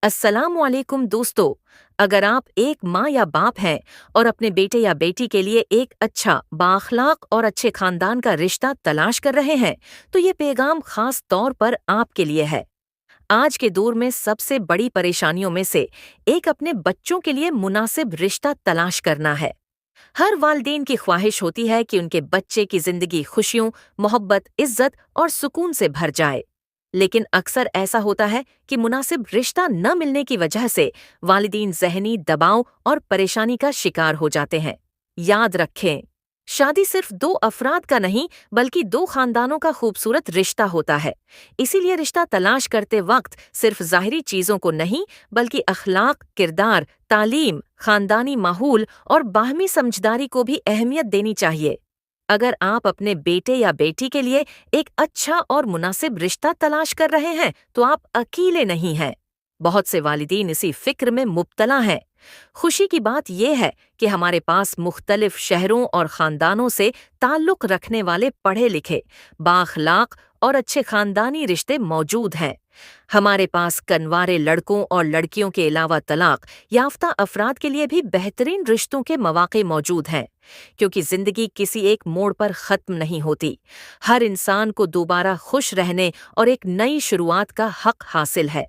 अस्सलाम वालेकुम दोस्तों। अगर आप एक माँ या बाप हैं और अपने बेटे या बेटी के लिए एक अच्छा, बाअखलाक और अच्छे खानदान का रिश्ता तलाश कर रहे हैं, तो ये पैगाम खास तौर पर आपके लिए है। आज के दौर में सबसे बड़ी परेशानियों में से एक अपने बच्चों के लिए मुनासिब रिश्ता तलाश करना है। हर वालिदैन की ख्वाहिश होती है कि उनके बच्चे की जिंदगी खुशियों, मोहब्बत, इज्जत और सुकून से भर जाए। लेकिन अक्सर ऐसा होता है कि मुनासिब रिश्ता न मिलने की वजह से वालिदैन ज़हनी दबाव और परेशानी का शिकार हो जाते हैं। याद रखें, शादी सिर्फ दो अफराद का नहीं बल्कि दो खानदानों का खूबसूरत रिश्ता होता है। इसीलिए रिश्ता तलाश करते वक्त सिर्फ ज़ाहिरी चीज़ों को नहीं बल्कि अखलाक, किरदार, तालीम, खानदानी माहौल और बाहमी समझदारी को भी अहमियत देनी चाहिए। अगर आप अपने बेटे या बेटी के लिए एक अच्छा और मुनासिब रिश्ता तलाश कर रहे हैं, तो आप अकेले नहीं हैं। बहुत से वालिदीन इसी फिक्र में मुब्तला हैं। खुशी की बात यह है कि हमारे पास मुख्तलिफ शहरों और खानदानों से ताल्लुक रखने वाले पढ़े लिखे, बाअखलाक और अच्छे खानदानी रिश्ते मौजूद हैं। हमारे पास कनवारे लड़कों और लड़कियों के अलावा तलाक याफ्ता अफराद के लिए भी बेहतरीन रिश्तों के मौके मौजूद हैं। क्योंकि जिंदगी किसी एक मोड़ पर खत्म नहीं होती। हर इंसान को दोबारा खुश रहने और एक नई शुरुआत का हक हासिल है।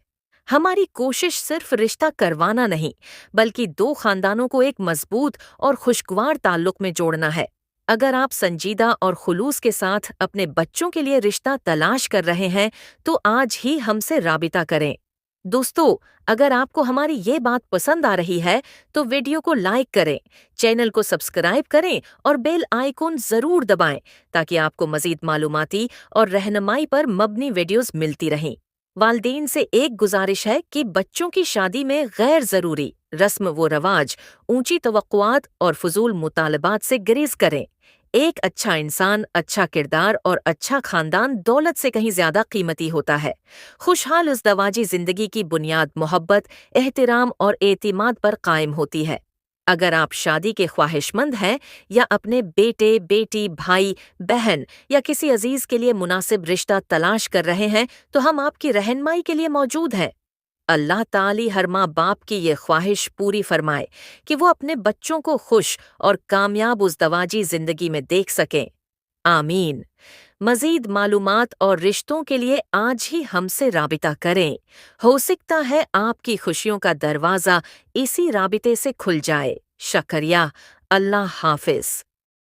हमारी कोशिश सिर्फ रिश्ता करवाना नहीं बल्कि दो खानदानों को एक मजबूत और खुशगवार ताल्लुक में जोड़ना है। अगर आप संजीदा और खुलूस के साथ अपने बच्चों के लिए रिश्ता तलाश कर रहे हैं, तो आज ही हमसे राबिता करें। दोस्तों, अगर आपको हमारी ये बात पसंद आ रही है, तो वीडियो को लाइक करें, चैनल को सब्सक्राइब करें और बेल आइकॉन ज़रूर दबाएं ताकि आपको मज़ीद मालूमाती और रहनुमाई पर मबनी वीडियोस मिलती रहें। वालदेन से एक गुजारिश है कि बच्चों की शादी में गैर ज़रूरी रस्म व रवाज, ऊंची तवक्कुआत और फजूल मुतालबात से गुरेज करें। एक अच्छा इंसान, अच्छा किरदार और अच्छा खानदान दौलत से कहीं ज्यादा कीमती होता है। खुशहाल इज़्दवाजी जिंदगी की बुनियाद मोहब्बत, एहतराम और एतिमाद पर कायम होती है। अगर आप शादी के ख्वाहिशमंद हैं या अपने बेटे, बेटी, भाई, बहन या किसी अजीज के लिए मुनासिब रिश्ता तलाश कर रहे हैं, तो हम आपकी रहनुमाई के लिए मौजूद हैं। अल्लाह ताली हर माँ बाप की ये ख्वाहिश पूरी फरमाए कि वो अपने बच्चों को खुश और कामयाब उज़दवाजी जिंदगी में देख सकें। आमीन। मज़ीद मालूमात और रिश्तों के लिए आज ही हमसे राबिता करें। हो सकता है आपकी खुशियों का दरवाज़ा इसी राबिते से खुल जाए। शुक्रिया। अल्लाह हाफ़िज़।